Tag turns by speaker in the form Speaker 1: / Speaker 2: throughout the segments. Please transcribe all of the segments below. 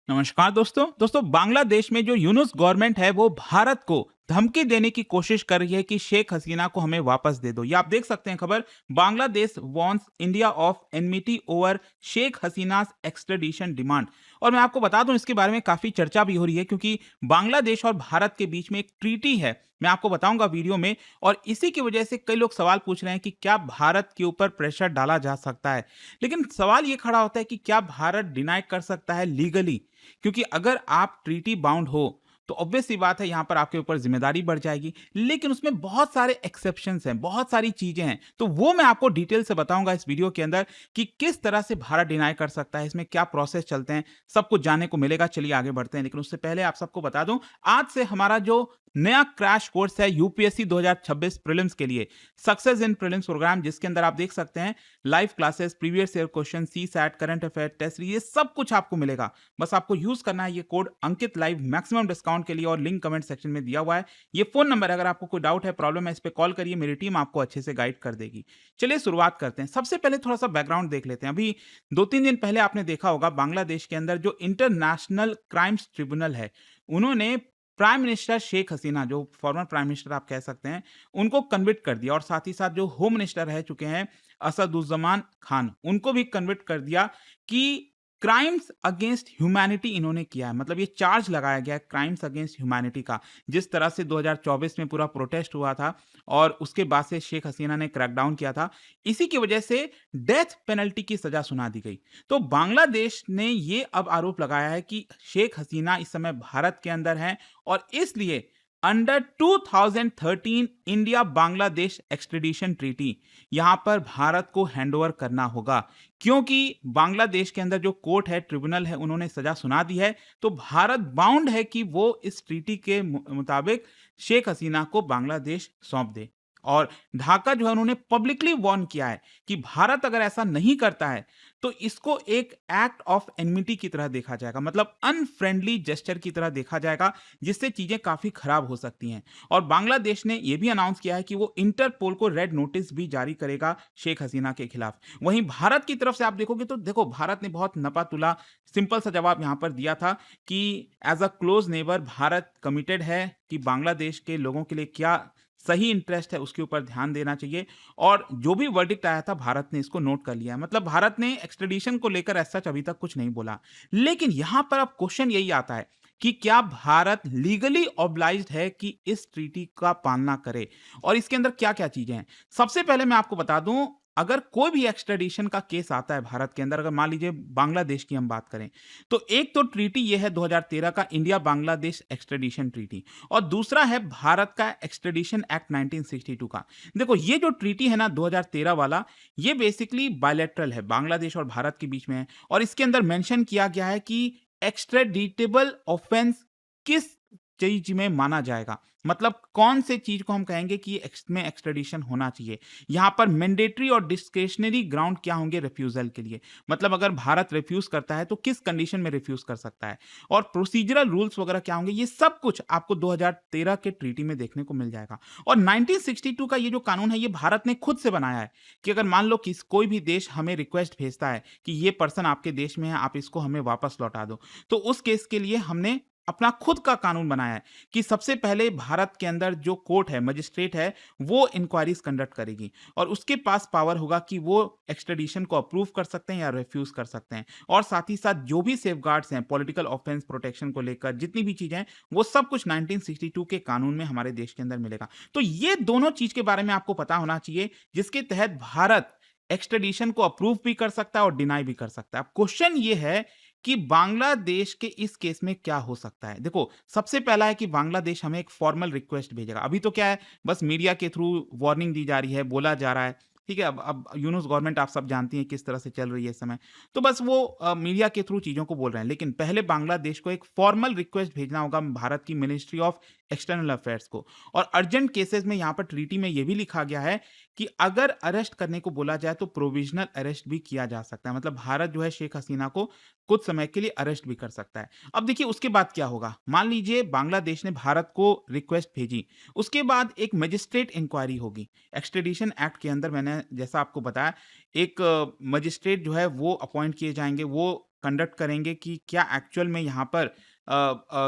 Speaker 1: नमस्कार दोस्तों बांग्लादेश में जो यूनुस गवर्नमेंट है वो भारत को धमकी देने की कोशिश कर रही है कि शेख हसीना को हमें वापस दे दो। ये आप देख सकते हैं खबर। Bangladesh wants India of enmity over Sheikh Hasina's extradition demand. और मैं आपको बता दूं इसके बारे में काफी चर्चा भी हो रही है क्योंकि बांग्लादेश और भारत के बीच में एक ट्रीटी है। मैं आपको बताऊंगा वीडियो में। और इसी की वजह से कई लोग सवाल पूछ रहे हैं कि क्या भारत के ऊपर प्रेशर डाला जा सकता है। लेकिन सवाल ये खड़ा होता है कि क्या भारत डिनाई कर सकता है लीगली, क्योंकि अगर आप ट्रीटी बाउंड हो तो ऑब्वियस सी बात है यहां पर आपके ऊपर जिम्मेदारी बढ़ जाएगी। लेकिन उसमें बहुत सारे एक्सेप्शंस हैं, बहुत सारी चीजें हैं, तो वो मैं आपको डिटेल से बताऊंगा इस वीडियो के अंदर कि किस तरह से भारत डिनाई कर सकता है, इसमें क्या प्रोसेस चलते हैं, सब कुछ जानने को मिलेगा। चलिए आगे बढ़ते हैं। लेकिन उससे पहले आप सबको बता दूं, आज से हमारा जो नया क्रैश कोर्स है यूपीएससी 2026 प्रीलिम्स के लिए, सक्सेस इन प्रीलिम्स प्रोग्राम, जिसके अंदर आप देख सकते हैं live classes, previous year question, C SAT, current affair, test, ये सब कुछ आपको मिलेगा। बस आपको यूज करना है ये कोड अंकित लाइव मैक्सिमम डिस्काउंट के लिए, और लिंक कमेंट सेक्शन में दिया हुआ है। ये फोन नंबर है, अगर आपको कोई डाउट है, प्रॉब्लम है, इस पे कॉल करिए, मेरी टीम आपको अच्छे से गाइड कर देगी। चलिए शुरुआत करते हैं। सबसे पहले थोड़ा सा बैकग्राउंड देख लेते हैं। अभी 2-3 दिन पहले आपने देखा होगा बांग्लादेश के अंदर जो इंटरनेशनल क्राइम्स ट्रिब्यूनल है, उन्होंने प्राइम मिनिस्टर शेख हसीना, जो फॉर्मर प्राइम मिनिस्टर आप कह सकते हैं, उनको कन्विक्ट कर दिया। और साथ ही साथ जो होम मिनिस्टर रह चुके हैं असदुज्जमान खान, उनको भी कन्विक्ट कर दिया कि क्राइम्स अगेंस्ट ह्यूमैनिटी इन्होंने किया है। मतलब ये चार्ज लगाया गया है क्राइम्स अगेंस्ट ह्यूमैनिटी का। जिस तरह से 2024 में पूरा प्रोटेस्ट हुआ था और उसके बाद से शेख हसीना ने क्रैकडाउन किया था, इसी की वजह से डेथ पेनल्टी की सजा सुना दी गई। तो बांग्लादेश ने ये अब आरोप लगाया है कि शेख हसीना इस समय भारत के अंदर हैं, और इसलिए under 2013 India Bangladesh extradition treaty यहां पर भारत को हैंडओवर करना होगा। क्योंकि बांग्लादेश के अंदर जो कोर्ट है, ट्रिब्यूनल है, उन्होंने सजा सुना दी है, तो भारत बाउंड है कि वो इस ट्रीटी के मुताबिक शेख हसीना को बांग्लादेश सौंप दे। और ढाका जो है, उन्होंने पब्लिकली वार्न किया है कि भारत अगर ऐसा नहीं करता है तो इसको एक एक्ट ऑफ एनमिटी की तरह देखा जाएगा, मतलब अनफ्रेंडली जेस्चर की तरह देखा जाएगा, जिससे चीजें काफी खराब हो सकती हैं। और बांग्लादेश ने यह भी अनाउंस किया है कि वो इंटरपोल को रेड नोटिस भी जारी करेगा शेख हसीना के खिलाफ। वहीं भारत की तरफ से आप देखोगे तो देखो, भारत ने बहुत नपातुला सिंपल सा जवाब यहां पर दिया था कि as a close neighbour Bharat committed है कि बांग्लादेश के लोगों के लिए क्या सही इंटरेस्ट है उसके ऊपर ध्यान देना चाहिए। और जो भी वर्डिक्ट आया था, भारत ने इसको नोट कर लिया है। मतलब भारत ने एक्सट्रेडिशन को लेकर ऐसा अभी तक कुछ नहीं बोला। लेकिन यहां पर अब क्वेश्चन यही आता है कि क्या भारत लीगली ऑब्लाइज्ड है कि इस ट्रीटी का पालना करे, और इसके अंदर क्या क्या चीजें हैं। सबसे पहले मैं आपको बता दूं, अगर कोई भी एक्सट्रेडिशन का केस आता है भारत के अंदर, अगर मान लीजिए बांग्लादेश की हम बात करें, तो एक तो ट्रीटी यह है 2013 का इंडिया बांग्लादेश एक्सट्रेडिशन ट्रीटी, और दूसरा है भारत का एक्सट्रेडिशन एक्ट 1962 का। देखो, ये जो ट्रीटी है ना 2013 वाला, ये बेसिकली बायलैटरल है, बांग्लादेश और भारत के बीच में है। और इसके अंदर मेंशन किया गया है कि एक्स्ट्राडिटेबल ऑफेंस किस चीज में माना जाएगा, मतलब कौन से चीज को हम कहेंगे कि में एक्स्ट्रेडिशन होना चाहिए। यहां पर मैंडेटरी और डिस्क्रिशनरी ग्राउंड क्या होंगे रिफ्यूजल के लिए, मतलब अगर भारत रिफ्यूज करता है तो किस कंडीशन में रिफ्यूज कर सकता है, और प्रोसीजरल रूल्स वगैरह क्या होंगे, ये सब कुछ आपको 2013 के ट्रीटी में देखने को मिल जाएगा। और 1962 का ये जो कानून है, ये भारत ने खुद से बनाया है कि अगर मान लो कोई भी देश हमें रिक्वेस्ट भेजता है कि ये पर्सन आपके देश में है, आप इसको हमें वापस लौटा दो, तो उस केस के लिए हमने अपना खुद का कानून बनाया है कि सबसे पहले भारत के अंदर जो कोर्ट है, मजिस्ट्रेट है, वो इंक्वायरीज कंडक्ट करेगी, और उसके पास पावर होगा कि वो एक्सट्रेडिशन को अप्रूव कर सकते हैं या रिफ्यूज कर सकते हैं। और साथ ही साथ जो भी सेफगार्ड्स हैं पॉलिटिकल ऑफेंस प्रोटेक्शन को लेकर, जितनी भी चीजें हैं, वो सब कुछ 1962 के कानून में हमारे देश के अंदर मिलेगा। तो ये दोनों चीज के बारे में आपको पता होना चाहिए, जिसके तहत भारत एक्सट्रेडिशन को अप्रूव भी कर सकता है और डिनाई भी कर सकता है। अब क्वेश्चन ये है कि बांग्लादेश के इस केस में क्या हो सकता है। देखो, सबसे पहला है कि बांग्लादेश हमें एक फॉर्मल रिक्वेस्ट भेजेगा। अभी तो क्या है, बस मीडिया के थ्रू वार्निंग दी जा रही है, बोला जा रहा है, ठीक है। अब यूनुस गवर्नमेंट आप सब जानती हैं किस तरह से चल रही है इस समय, तो बस वो मीडिया के थ्रू चीजों को बोल रहे हैं। लेकिन पहले बांग्लादेश को एक फॉर्मल रिक्वेस्ट भेजना होगा भारत की मिनिस्ट्री ऑफ एक्सटर्नल अफेयर्स को। और अर्जेंट केसेस में यहाँ पर ट्रीटी में यह भी लिखा गया है कि अगर अरेस्ट करने को बोला जाए तो प्रोविजनल अरेस्ट भी किया जा सकता है, मतलब भारत जो है शेख हसीना को कुछ समय के लिए अरेस्ट भी कर सकता है। अब देखिए उसके बाद क्या होगा। मान लीजिए बांग्लादेश ने भारत को रिक्वेस्ट भेजी, उसके बाद एक मजिस्ट्रेट इंक्वायरी होगी। एक्सट्रेडिशन एक्ट के अंदर मैंने जैसा आपको बताया, एक मजिस्ट्रेट जो है वो अपॉइंट किए जाएंगे, वो कंडक्ट करेंगे कि क्या एक्चुअल में यहाँ पर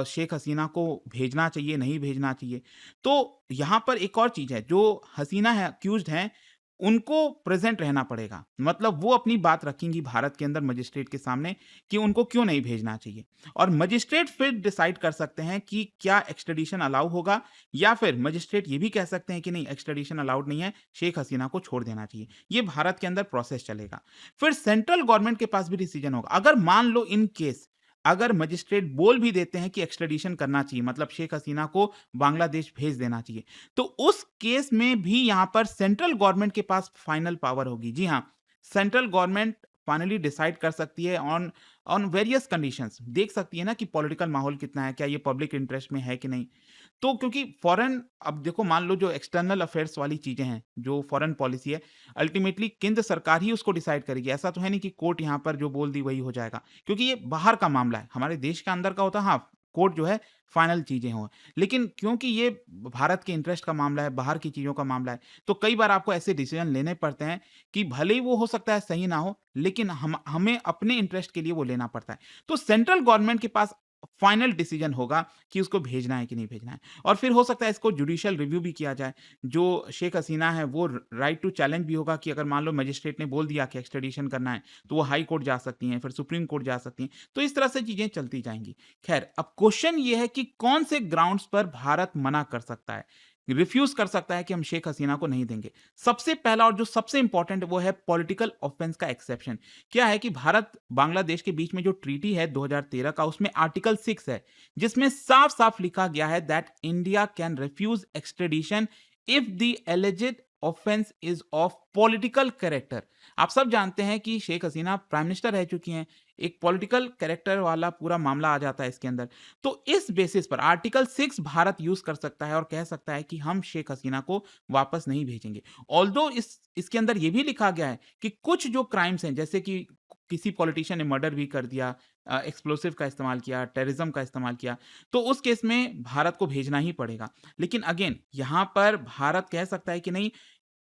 Speaker 1: शेख हसीना को भेजना चाहिए, नहीं भेजना चाहिए। तो यहाँ पर एक और चीज़ है, जो हसीना है अक्यूज़्ड हैं, उनको प्रेज़ेंट रहना पड़ेगा। मतलब वो अपनी बात रखेंगी भारत के अंदर मजिस्ट्रेट के सामने कि उनको क्यों नहीं भेजना चाहिए। और मजिस्ट्रेट फिर डिसाइड कर सकते हैं कि क्या एक्स्ट्रेडिशन अलाउ होगा, या फिर मजिस्ट्रेट ये भी कह सकते हैं कि नहीं, एक्स्ट्रेडिशन अलाउड नहीं है, शेख हसीना को छोड़ देना चाहिए। ये भारत के अंदर प्रोसेस चलेगा। फिर सेंट्रल गवर्नमेंट के पास भी डिसीजन होगा। अगर मान लो इन केस अगर मजिस्ट्रेट बोल भी देते हैं कि एक्स्ट्रेडिशन करना चाहिए, मतलब शेख हसीना को बांग्लादेश भेज देना चाहिए, तो उस केस में भी यहां पर सेंट्रल गवर्नमेंट के पास फाइनल पावर होगी। जी हाँ, सेंट्रल गवर्नमेंट फाइनली डिसाइड कर सकती है ऑन ऑन वेरियस कंडीशंस। देख सकती है ना कि पॉलिटिकल माहौल कितना है, क्या ये पब्लिक इंटरेस्ट में है कि नहीं। तो क्योंकि फॉरेन, अब देखो मान लो जो एक्सटर्नल अफेयर्स वाली चीजें हैं, जो फॉरेन पॉलिसी है, अल्टीमेटली केंद्र सरकार ही उसको डिसाइड करेगी। ऐसा तो है नहीं कि कोर्ट यहाँ पर जो बोल दी वही हो जाएगा, क्योंकि ये बाहर का मामला है। हमारे देश के अंदर का होता है, हाँ, कोर्ट जो है फाइनल चीजें हो, लेकिन क्योंकि ये भारत के इंटरेस्ट का मामला है, बाहर की चीजों का मामला है, तो कई बार आपको ऐसे डिसीजन लेने पड़ते हैं कि भले ही वो हो सकता है सही ना हो, लेकिन हमें अपने इंटरेस्ट के लिए वो लेना पड़ता है। तो सेंट्रल गवर्नमेंट के पास फाइनल डिसीजन होगा कि उसको भेजना है कि नहीं भेजना है। और फिर हो सकता है इसको जुडिशियल रिव्यू भी किया जाए। जो शेख हसीना है वो राइट टू चैलेंज भी होगा कि अगर मान लो मजिस्ट्रेट ने बोल दिया कि एक्स्ट्रेडिशन करना है, तो वो हाई कोर्ट जा सकती हैं, फिर सुप्रीम कोर्ट जा सकती हैं। तो इस तरह से चीजें चलती जाएंगी। खैर, अब क्वेश्चन ये है कि कौन से ग्राउंड्स पर भारत मना कर सकता है, रिफ्यूज कर सकता है कि हम शेख हसीना को नहीं देंगे। सबसे पहला और जो सबसे इंपॉर्टेंट वो है पॉलिटिकल ऑफेंस का एक्सेप्शन। क्या है कि भारत बांग्लादेश के बीच में जो ट्रीटी है 2013 का, उसमें आर्टिकल 6 है, जिसमें साफ साफ लिखा गया है that India can refuse extradition if the alleged offence is of political character. आप सब जानते हैं कि शेख हसीना प्राइम मिनिस्टर रह चुकी हैं, एक पॉलिटिकल कैरेक्टर वाला पूरा मामला आ जाता है इसके अंदर। तो इस बेसिस पर आर्टिकल 6 भारत यूज कर सकता है और कह सकता है कि हम शेख हसीना को वापस नहीं भेजेंगे। ऑल्दो इसके अंदर यह भी लिखा गया है कि कुछ जो क्राइम्स हैं, जैसे कि किसी पॉलिटिशियन ने मर्डर भी कर दिया, एक्सप्लोसिव का इस्तेमाल किया, टेररिज्म का इस्तेमाल किया, तो उस केस में भारत को भेजना ही पड़ेगा। लेकिन अगेन यहां पर भारत कह सकता है कि नहीं,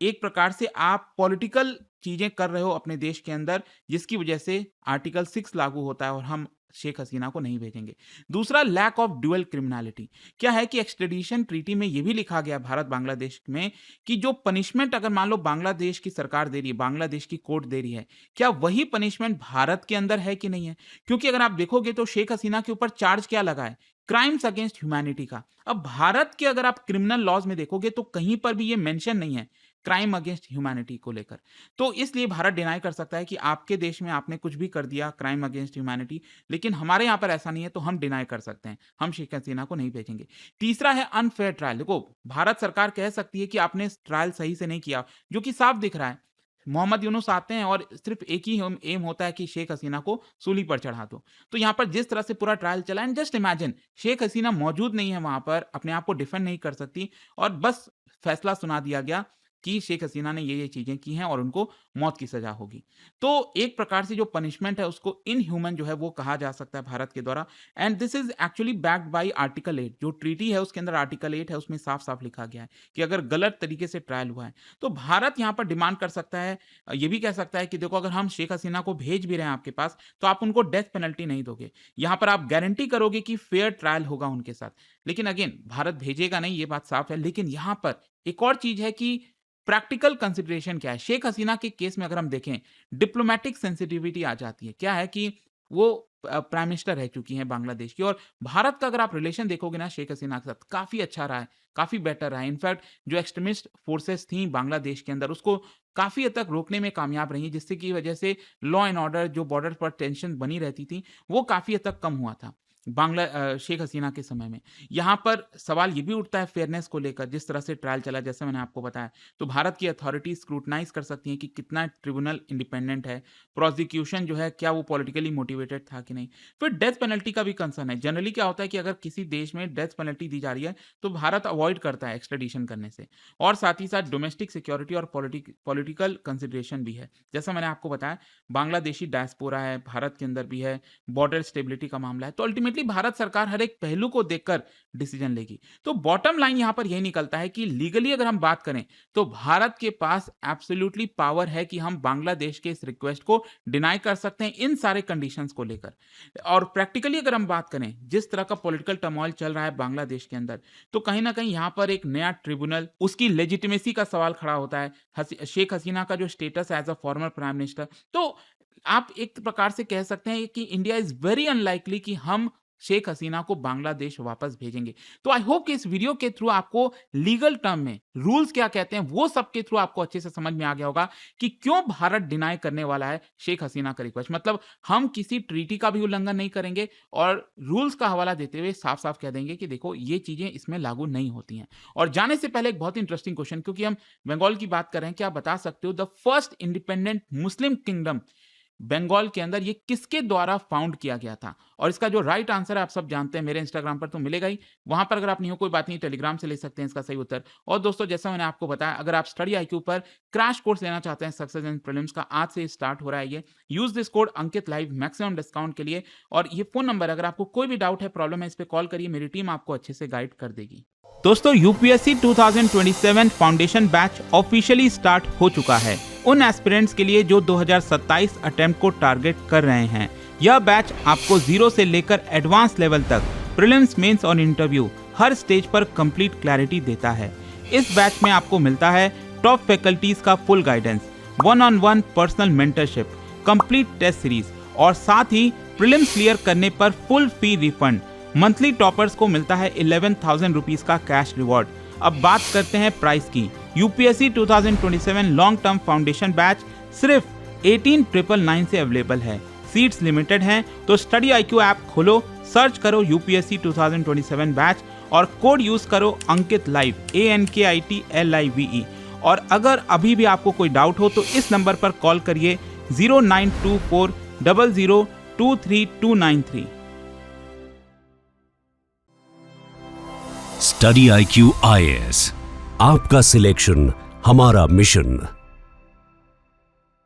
Speaker 1: एक प्रकार से आप पॉलिटिकल चीजें कर रहे हो अपने देश के अंदर, जिसकी वजह से आर्टिकल 6 लागू होता है और हम शेख हसीना को नहीं भेजेंगे। दूसरा, लैक ऑफ ड्यूअल क्रिमिनलिटी। क्या है कि एक्सट्रेडिशन ट्रीटी में यह भी लिखा गया भारत बांग्लादेश में कि जो पनिशमेंट अगर मान लो बांग्लादेश की सरकार दे रही है, बांग्लादेश की कोर्ट दे रही है, क्या वही पनिशमेंट भारत के अंदर है कि नहीं है। क्योंकि अगर आप देखोगे तो शेख हसीना के ऊपर चार्ज क्या लगा है, क्राइम्स अगेंस्ट ह्यूमैनिटी का। अब भारत के अगर आप क्रिमिनल लॉज में देखोगे तो कहीं पर भी ये मेंशन नहीं है क्राइम अगेंस्ट ह्यूमैनिटी को लेकर। तो इसलिए भारत डिनाई कर सकता है कि आपके देश में आपने कुछ भी कर दिया क्राइम अगेंस्ट ह्यूमैनिटी, लेकिन हमारे यहाँ पर ऐसा नहीं है, तो हम डिनाई कर सकते हैं, हम शेख हसीना को नहीं भेजेंगे। तीसरा है अनफेयर ट्रायल। देखो, भारत सरकार कह सकती है कि आपने ट्रायल सही से नहीं किया, जो कि साफ दिख रहा है। मोहम्मद यूनुस आते हैं और सिर्फ एक ही एम होता है कि शेख हसीना को सूली पर चढ़ा दो। तो यहाँ पर जिस तरह से पूरा ट्रायल चला, and just imagine, Sheikh Hasina मौजूद नहीं है वहां पर, अपने आप को डिफेंड नहीं कर सकती, और बस फैसला सुना दिया गया कि शेख हसीना ने ये चीजें की हैं और उनको मौत की सजा होगी। तो एक प्रकार से जो पनिशमेंट है उसको इनह्यूमन जो है वो कहा जा सकता है भारत के द्वारा। And this is actually backed by article 8, जो ट्रीटी है उसके अंदर आर्टिकल 8 है, उसमें साफ साफ लिखा गया है कि अगर गलत तरीके से ट्रायल हुआ है तो भारत यहाँ पर डिमांड कर सकता है, ये भी कह सकता है कि देखो, अगर हम शेख हसीना को भेज भी रहे हैं आपके पास, तो आप उनको डेथ पेनल्टी नहीं दोगे, यहाँ पर आप गारंटी करोगे कि फेयर ट्रायल होगा उनके साथ। लेकिन अगेन भारत भेजेगा नहीं, ये बात साफ है। लेकिन यहाँ पर एक और चीज है कि प्रैक्टिकल कंसिडरेशन क्या है। शेख हसीना के केस में अगर हम देखें, डिप्लोमेटिक सेंसिटिविटी आ जाती है। क्या है कि वो प्राइम मिनिस्टर रह चुकी हैं बांग्लादेश की, और भारत का अगर आप रिलेशन देखोगे ना शेख हसीना के साथ, काफी अच्छा रहा है, काफी बेटर रहा है। इनफैक्ट जो एक्सट्रीमिस्ट फोर्सेस थी बांग्लादेश के अंदर, उसको काफी हद तक रोकने में कामयाब रही, जिससे की वजह से लॉ एंड ऑर्डर, जो बॉर्डर पर टेंशन बनी रहती थी, वो काफी हद तक कम हुआ था शेख हसीना के समय में। यहाँ पर सवाल ये भी उठता है फेयरनेस को लेकर, जिस तरह से ट्रायल चला, जैसे मैंने आपको बताया, तो भारत की अथॉरिटीज स्क्रूटनाइज कर सकती हैं कि कितना ट्रिब्यूनल इंडिपेंडेंट है, प्रोसिक्यूशन जो है क्या वो पॉलिटिकली मोटिवेटेड था कि नहीं। फिर डेथ पेनल्टी का भी कंसर्न है। जनरली क्या होता है कि अगर किसी देश में डेथ पेनल्टी दी जा रही है तो भारत अवॉइड करता है एक्सट्रेडिशन करने से, और साथ ही साथ डोमेस्टिक सिक्योरिटी और पॉलिटिकल कंसिडरेशन भी है। जैसा मैंने आपको बताया, बांग्लादेशी डायस्पोरा है, भारत के अंदर भी है, बॉर्डर स्टेबिलिटी का मामला है। तो अल्टीमेटली डेफिनेटली भारत सरकार हर एक पहलू को देखकर डिसीजन लेगी। तो बॉटम लाइन यहाँ पर यही निकलता है कि लीगली अगर हम बात करें तो भारत के पास एब्सोल्युटली पावर है कि हम बांग्लादेश के इस रिक्वेस्ट को डिनाई कर सकते हैं इन सारे कंडीशंस को लेकर। और प्रैक्टिकली अगर हम बात करें जिस तरह का पॉलिटिकल टर्मोइल चल रहा है बांग्लादेश के अंदर, तो कहीं ना कहीं यहाँ पर एक नया ट्रिब्यूनल, उसकी लेजिटिमेसी का सवाल खड़ा होता है। शेख हसीना का जो स्टेटस है as a former prime minister, तो आप एक प्रकार से कह सकते हैं कि इंडिया इज वेरी अनलाइकली कि हम शेख हसीना को बांग्लादेश वापस भेजेंगे। तो आई होप कि इस वीडियो के थ्रू आपको लीगल टर्म में रूल्स क्या कहते हैं वो सब के थ्रू आपको अच्छे से समझ में आ गया होगा कि क्यों भारत डिनाई करने वाला है शेख हसीना का रिक्वेस्ट। मतलब हम किसी ट्रीटी का भी उल्लंघन नहीं करेंगे और रूल्स का हवाला देते हुए साफ साफ कह देंगे कि देखो ये चीजें इसमें लागू नहीं होती हैं। और जाने से पहले एक बहुत इंटरेस्टिंग क्वेश्चन, क्योंकि हम बंगाल की बात कर रहे हैं, क्या आप बता सकते हो the first independent Muslim kingdom Bengal के अंदर ये किसके द्वारा फाउंड किया गया था? और इसका जो राइट आंसर है आप सब जानते हैं, मेरे इंस्टाग्राम पर तो मिलेगा ही, वहां पर अगर आप नहीं हो कोई बात नहीं, टेलीग्राम से ले सकते हैं इसका सही उत्तर। और दोस्तों जैसा मैंने आपको बताया, अगर आप स्टडी आईक्यू पर क्रैश कोर्स लेना चाहते हैं सक्सेस इन प्रीलिम्स का, आज से स्टार्ट हो रहा है ये। Use this code Ankit live maximum discount के लिए। और ये फोन नंबर, अगर आपको कोई भी डाउट है, प्रॉब्लम है, इस पर कॉल करिए, मेरी टीम आपको अच्छे से गाइड कर देगी। दोस्तों UPSC 2027 foundation batch officially start हो चुका है उन एस्पिरेंट्स के लिए जो 2027 अटेम्प्ट को टारगेट कर रहे हैं। यह बैच आपको जीरो से लेकर एडवांस लेवल तक प्रीलिम्स, मेंस और इंटरव्यू हर स्टेज पर कंप्लीट क्लैरिटी देता है। इस बैच में आपको मिलता है टॉप फैकल्टीज का full guidance, 1-on-1 personal mentorship, complete test series और साथ ही प्रीलिम्स क्लियर करने पर full fee refund. Monthly toppers को मिलता है 11,000 रुपीज का कैश रिवॉर्ड। अब बात करते हैं प्राइस की। UPSC 2027 long term foundation batch सिर्फ 18,999 से अवेलेबल है। सीट्स लिमिटेड हैं, तो स्टडी आईक्यू ऐप खोलो, सर्च करो यूपीएससी 2027 बैच और कोड यूज करो अंकित लाइव, ANKITLIVE। और अगर अभी भी आपको कोई डाउट हो तो इस नंबर पर कॉल करिए 0924 00232993।
Speaker 2: स्टडी आईक्यू IAS, आपका सिलेक्शन हमारा मिशन।